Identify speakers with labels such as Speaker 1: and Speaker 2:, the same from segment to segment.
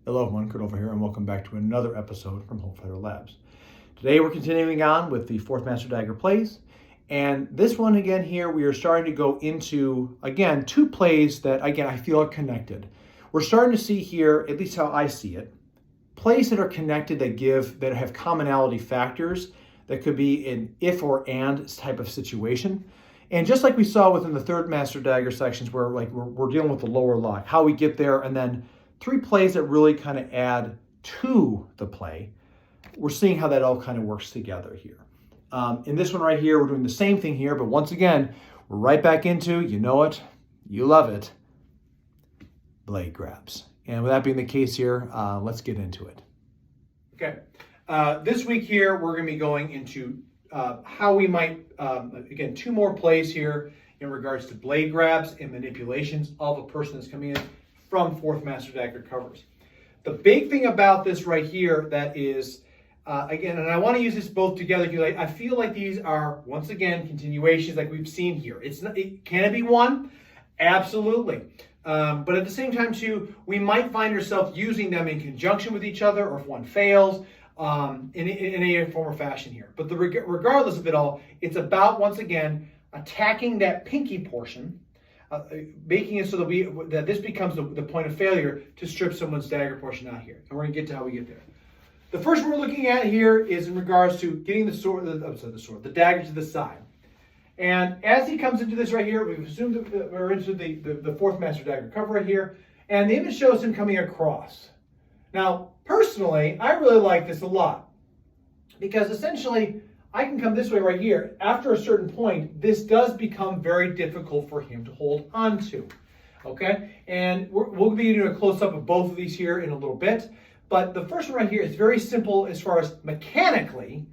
Speaker 1: Hello everyone, Kurt over here, and welcome back to another episode from Hope Fighter Labs. Today we're continuing on with the Fourth Master Dagger plays, and this one again here we are starting to go into, again, two plays that, again, I feel are connected. We're starting to see here, at least how I see it, plays that are connected that have commonality factors that could be an if or and type of situation. And just like we saw within the third Master Dagger sections where we're dealing with the lower lock, how we get there, and then three plays that really kind of add to the play. We're seeing how that all kind of works together here. In this one right here, we're doing the same thing here, but once again, we're right back into, you know it, you love it, blade grabs. And with that being the case here, let's get into it. Okay, this week here, we're gonna be going into how we might, again, two more plays here in regards to blade grabs and manipulations of a person that's coming in from Fourth Master Dagger covers. The big thing about this right here that is, again, and I want to use this both together, if you like, I feel like these are, once again, continuations like we've seen here. Can it be one? Absolutely. But at the same time, too, we might find ourselves using them in conjunction with each other, or if one fails, in any form or fashion here. But regardless of it all, it's about, once again, attacking that pinky portion, making it so that this becomes the point of failure to strip someone's dagger portion out here. And we're going to get to how we get there. The first one we're looking at here is in regards to getting the dagger to the side. And as he comes into this right here, we've assumed that we're into the Fourth Master Dagger cover right here, and the image shows him coming across. Now, personally, I really like this a lot, because essentially, I can come this way right here. After a certain point, this does become very difficult for him to hold on to, okay? And we'll be doing a close-up of both of these here in a little bit, but the first one right here is very simple as far as mechanically,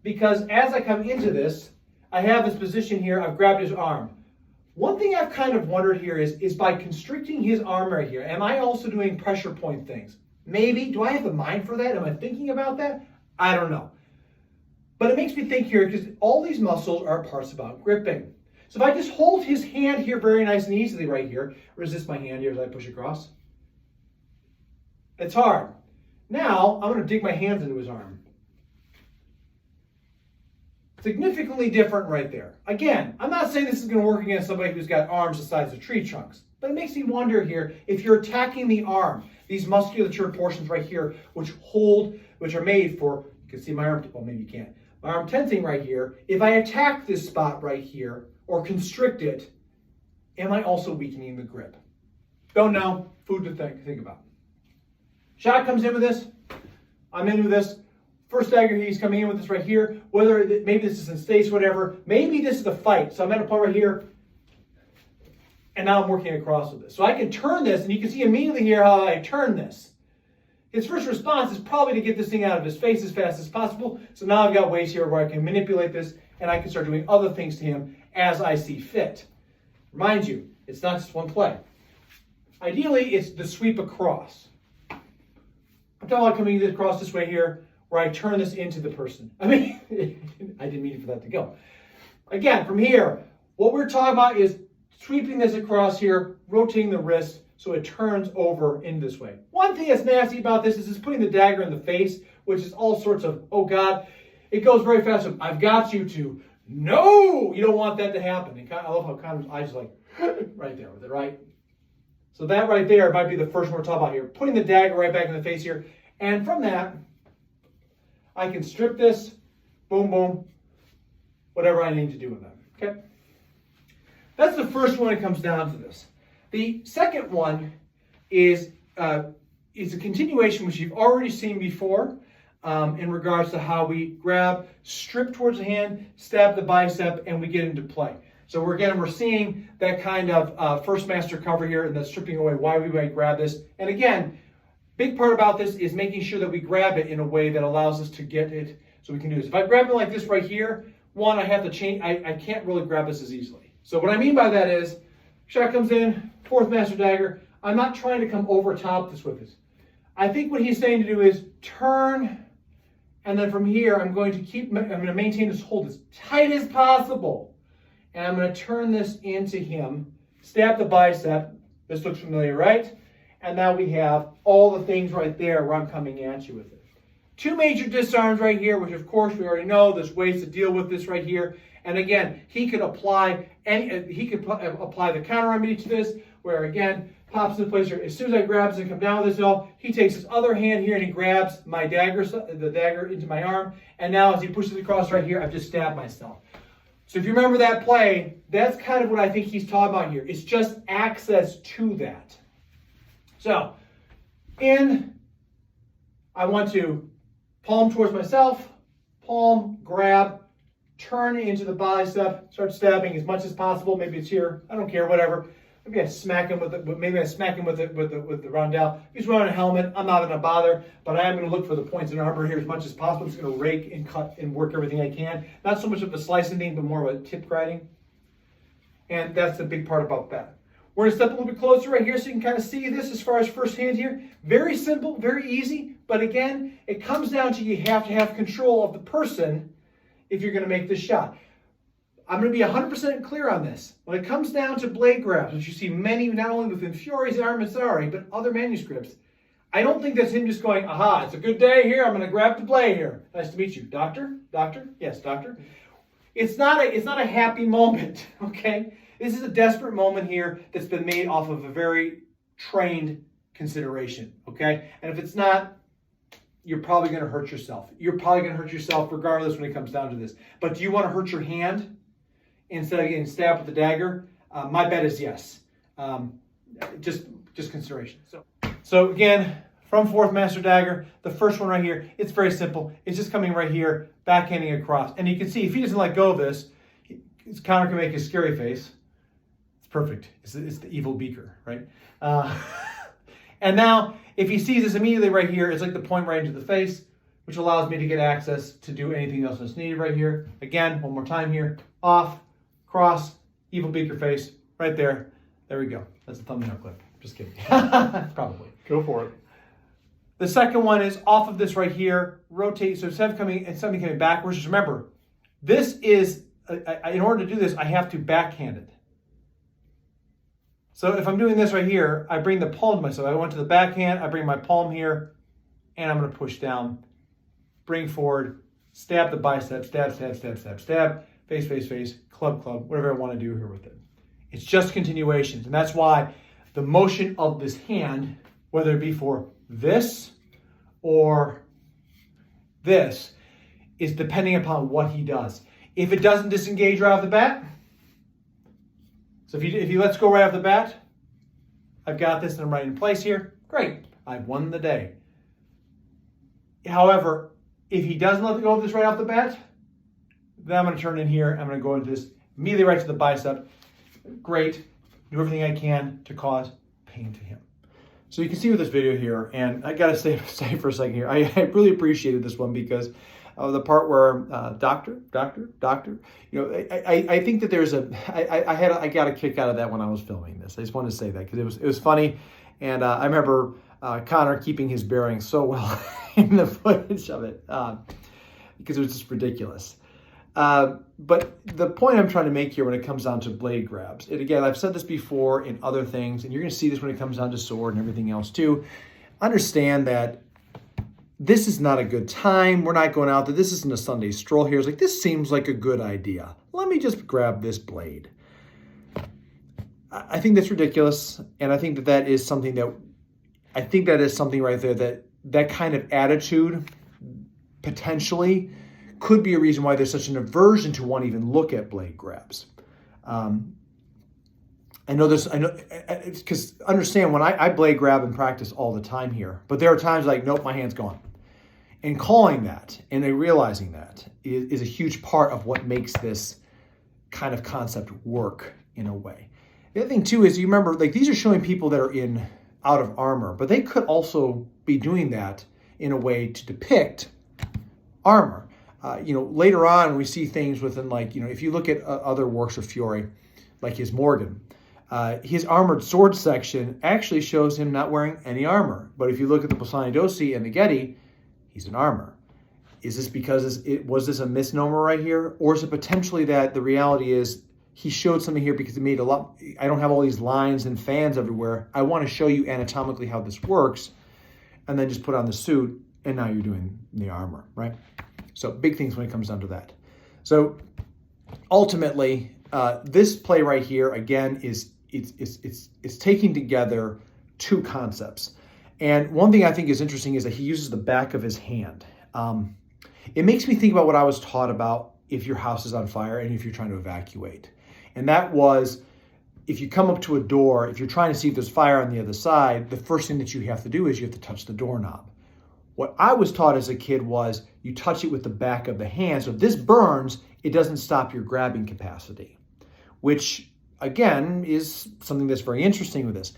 Speaker 1: because as I come into this, I have this position here, I've grabbed his arm. One thing I've kind of wondered here is by constricting his arm right here, am I also doing pressure point things? Maybe. Do I have the mind for that? Am I thinking about that? I don't know. But it makes me think here, because all these muscles are parts about gripping. So if I just hold his hand here very nice and easily right here, resist my hand here as I push across. It's hard. Now, I'm going to dig my hands into his arm. Significantly different right there. Again, I'm not saying this is going to work against somebody who's got arms the size of tree trunks, but it makes me wonder here, if you're attacking the arm, these musculature portions right here, which are made for, you can see my arm, well, maybe you can't. My arm tensing right here, if I attack this spot right here or constrict it, am I also weakening the grip? Don't know. Food to think about. Shot comes in with this. I'm in with this. First dagger, he's coming in with this right here. Whether maybe this is in states, whatever. Maybe this is the fight. So I'm at a point right here, and now I'm working across with this. So I can turn this, and you can see immediately here how I turn this. His first response is probably to get this thing out of his face as fast as possible. So now I've got ways here where I can manipulate this, and I can start doing other things to him as I see fit. Remind you, it's not just one play. Ideally, it's the sweep across. I'm talking about coming across this way here, where I turn this into the person. I mean, I didn't mean for that to go. Again, from here, what we're talking about is sweeping this across here, rotating the wrist, so it turns over in this way. One thing that's nasty about this is putting the dagger in the face, which is all sorts of, oh God, it goes very fast. So I've got you to, no, you don't want that to happen. And I love how Connor's eyes like, right there with it, right? So that right there might be the first one we're talking about here. Putting the dagger right back in the face here. And from that, I can strip this, boom, boom, whatever I need to do with that, okay? That's the first one that comes down to this. The second one is a continuation which you've already seen before in regards to how we grab, strip towards the hand, stab the bicep, and we get into play. So we're seeing that kind of first master cover here and the stripping away, why we might grab this. And again, big part about this is making sure that we grab it in a way that allows us to get it so we can do this. If I grab it like this right here, one, I have to change, I can't really grab this as easily. So what I mean by that is, shot comes in, Fourth Master Dagger. I'm not trying to come over top this with this. I think what he's saying to do is turn, and then from here, I'm going to maintain this hold as tight as possible. And I'm going to turn this into him, stab the bicep. This looks familiar, right? And now we have all the things right there where I'm coming at you with it. Two major disarms right here, which of course we already know. There's ways to deal with this right here. And again, he could apply the counter remedy to this, where again, pops into place here. As soon as I grab this and come down with this all, he takes his other hand here and he grabs my dagger, the dagger into my arm. And now as he pushes it across right here, I've just stabbed myself. So if you remember that play, that's kind of what I think he's talking about here. It's just access to that. So, I want to palm towards myself, palm, grab, turn into the bicep, start stabbing as much as possible. Maybe it's here, I don't care, whatever. Maybe I smack him with the rondelle. He's wearing a helmet. I'm not going to bother, but I am going to look for the points in armor here as much as possible. I'm just going to rake and cut and work everything I can. Not so much of a slicing thing, but more of a tip grinding. And that's the big part about that. We're going to step a little bit closer right here so you can kind of see this as far as first hand here. Very simple, very easy. But again, it comes down to you have to have control of the person if you're going to make this shot. I'm going to be 100% clear on this. When it comes down to blade grabs, which you see many, not only within Fiore's Armazari, but other manuscripts, I don't think that's him just going, aha, it's a good day here, I'm going to grab the blade here. Nice to meet you. Doctor? Doctor? Yes, doctor. It's not a happy moment, okay? This is a desperate moment here that's been made off of a very trained consideration, okay? And if it's not, you're probably going to hurt yourself. You're probably going to hurt yourself regardless when it comes down to this. But do you want to hurt your hand instead of getting stabbed with the dagger? My bet is yes. Just consideration. So again, from Fourth Master Dagger, the first one right here, it's very simple. It's just coming right here, backhanding across. And you can see if he doesn't let go of this, his counter can make his scary face. It's perfect. It's the evil beaker, right? And now, if he sees this immediately right here, it's like the point right into the face, which allows me to get access to do anything else that's needed right here. Again, one more time here. Off, cross, evil beaker face, right there. There we go. That's a thumbnail clip. Just kidding. Probably.
Speaker 2: Go for it.
Speaker 1: The second one is off of this right here. Rotate. So instead of something coming backwards, just remember, this is, in order to do this, I have to backhand it. So if I'm doing this right here, I bring the palm to myself. I went to the backhand, I bring my palm here, and I'm going to push down, bring forward, stab the bicep, stab, stab, stab, stab, stab, face, face, face, club, club, whatever I want to do here with it. It's just continuations. And that's why the motion of this hand, whether it be for this or this, is depending upon what he does. If it doesn't disengage right off the bat, so if he lets go right off the bat, I've got this and I'm right in place here. Great, I've won the day. However, if he doesn't let go of this right off the bat, then I'm going to turn in here. I'm going to go into this immediately right to the bicep. Great, do everything I can to cause pain to him. So you can see with this video here, and I got to say for a second here, I really appreciated this one because the part where doctor, you know, I think that there's I got a kick out of that when I was filming this. I just wanted to say that because it was funny, and I remember Connor keeping his bearings so well in the footage of it because it was just ridiculous. But the point I'm trying to make here when it comes down to blade grabs, and again, I've said this before in other things, and you're going to see this when it comes down to sword and everything else too. Understand that this is not a good time. We're not going out there. This isn't a Sunday stroll here. It's like, this seems like a good idea. Let me just grab this blade. I think that's ridiculous. And I think that is something right there that kind of attitude potentially could be a reason why there's such an aversion to want to even look at blade grabs. Because understand, when I blade grab and practice all the time here, but there are times like, nope, my hand's gone. And calling that and realizing that is a huge part of what makes this kind of concept work in a way. The other thing too is, you remember, like, these are showing people that are out of armor, but they could also be doing that in a way to depict armor. Later on we see things within, like, if you look at other works of Fiore, like his Morgan, his armored sword section actually shows him not wearing any armor. But if you look at the Pisani Dossi and the Getty, he's in armor. Is this because was this a misnomer right here? Or is it potentially that the reality is he showed something here because it made a lot, I don't have all these lines and fans everywhere. I want to show you anatomically how this works, and then just put on the suit, and now you're doing the armor, right? So big things when it comes down to that. So ultimately, this play right here, again, is it's taking together two concepts. And one thing I think is interesting is that he uses the back of his hand. It makes me think about what I was taught about if your house is on fire and if you're trying to evacuate. And that was, if you come up to a door, if you're trying to see if there's fire on the other side, the first thing that you have to do is you have to touch the doorknob. What I was taught as a kid was you touch it with the back of the hand. So if this burns, it doesn't stop your grabbing capacity, which again is something that's very interesting with this.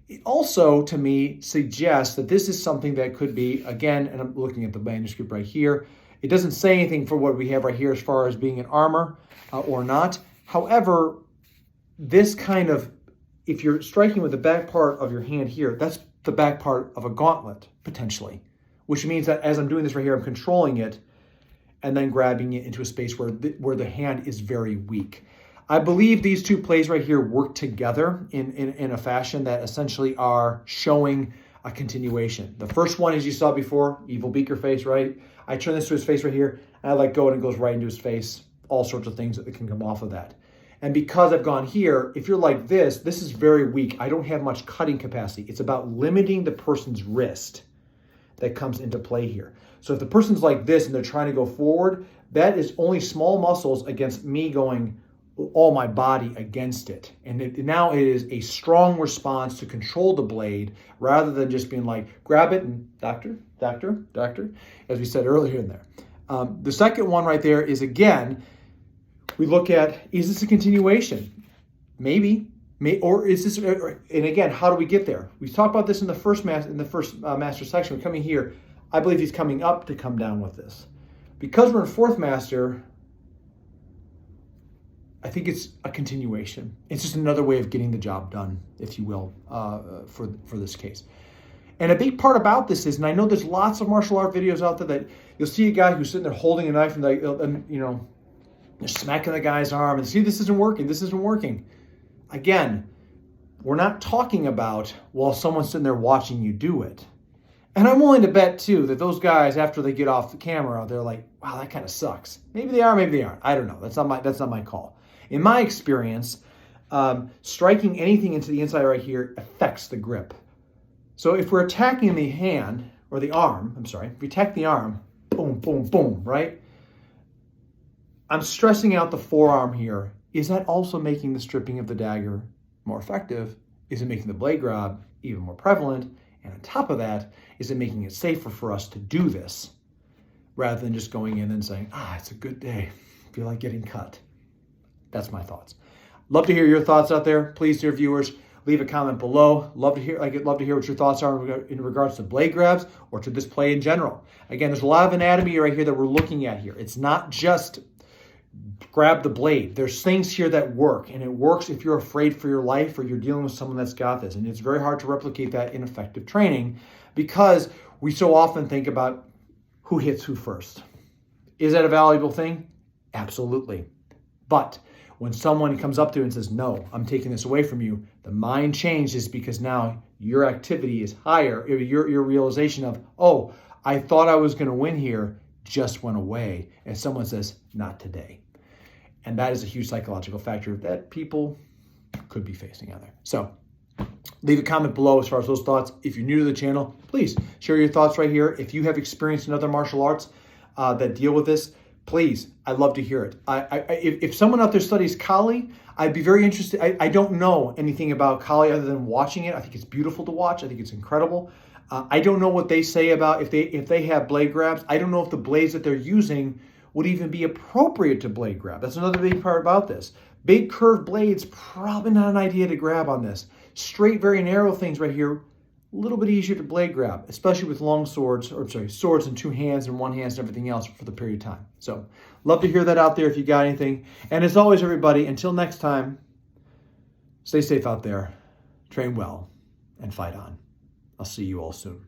Speaker 1: It also, to me, suggests that this is something that could be, again, and I'm looking at the manuscript right here, it doesn't say anything for what we have right here as far as being an armor or not. However, this kind of, if you're striking with the back part of your hand here, that's the back part of a gauntlet, potentially, which means that as I'm doing this right here, I'm controlling it and then grabbing it into a space where the hand is very weak. I believe these two plays right here work together in a fashion that essentially are showing a continuation. The first one, as you saw before, evil beaker face, right? I turn this to his face right here, and I let go and it goes right into his face. All sorts of things that can come off of that. And because I've gone here, if you're like this is very weak. I don't have much cutting capacity. It's about limiting the person's wrist that comes into play here. So if the person's like this and they're trying to go forward, that is only small muscles against me going all my body against it. And now it is a strong response to control the blade rather than just being like, grab it and doctor, as we said earlier in there. The second one right there is, again, we look at, is this a continuation? Maybe. Or is this, and again, how do we get there? We talked about this in the first master section. We're coming here. I believe he's coming up to come down with this. Because we're in fourth master, I think it's a continuation. It's just another way of getting the job done, if you will, for this case. And a big part about this is, and I know there's lots of martial art videos out there that you'll see a guy who's sitting there holding a knife and they're smacking the guy's arm and see, this isn't working. Again, we're not talking about while someone's sitting there watching you do it. And I'm willing to bet, too, that those guys, after they get off the camera, they're like, wow, that kind of sucks. Maybe they are, maybe they aren't. I don't know. That's not my call. In my experience, striking anything into the inside right here affects the grip. So if we're attacking the hand, or the arm, if we attack the arm, boom, boom, boom, right? I'm stressing out the forearm here. Is that also making the stripping of the dagger more effective? Is it making the blade grab even more prevalent? And on top of that, is it making it safer for us to do this rather than just going in and saying, it's a good day, I feel like getting cut? That's my thoughts. Love to hear your thoughts out there. Please, dear viewers, leave a comment below. I'd love to hear what your thoughts are in regards to blade grabs or to this play in general. Again, there's a lot of anatomy right here that we're looking at here. It's not just grab the blade. There's things here that work, and it works if you're afraid for your life or you're dealing with someone that's got this. And it's very hard to replicate that in effective training because we so often think about who hits who first. Is that a valuable thing? Absolutely. But when someone comes up to you and says, no, I'm taking this away from you, the mind changes because now your activity is higher. Your realization of, oh, I thought I was going to win here just went away. And someone says, not today. And that is a huge psychological factor that people could be facing out there. So leave a comment below as far as those thoughts. If you're new to the channel, please share your thoughts right here. If you have experience in other martial arts that deal with this, please, I'd love to hear it. If someone out there studies Kali, I'd be very interested. I don't know anything about Kali other than watching it. I think it's beautiful to watch. I think it's incredible. I don't know what they say about if they have blade grabs. I don't know if the blades that they're using would even be appropriate to blade grab. That's another big part about this. Big curved blades, probably not an idea to grab on this. Straight, very narrow things right here, a little bit easier to blade grab, especially with long swords, swords in two hands and one hand and everything else for the period of time. So, love to hear that out there if you got anything. And as always, everybody, until next time, stay safe out there, train well, and fight on. I'll see you all soon.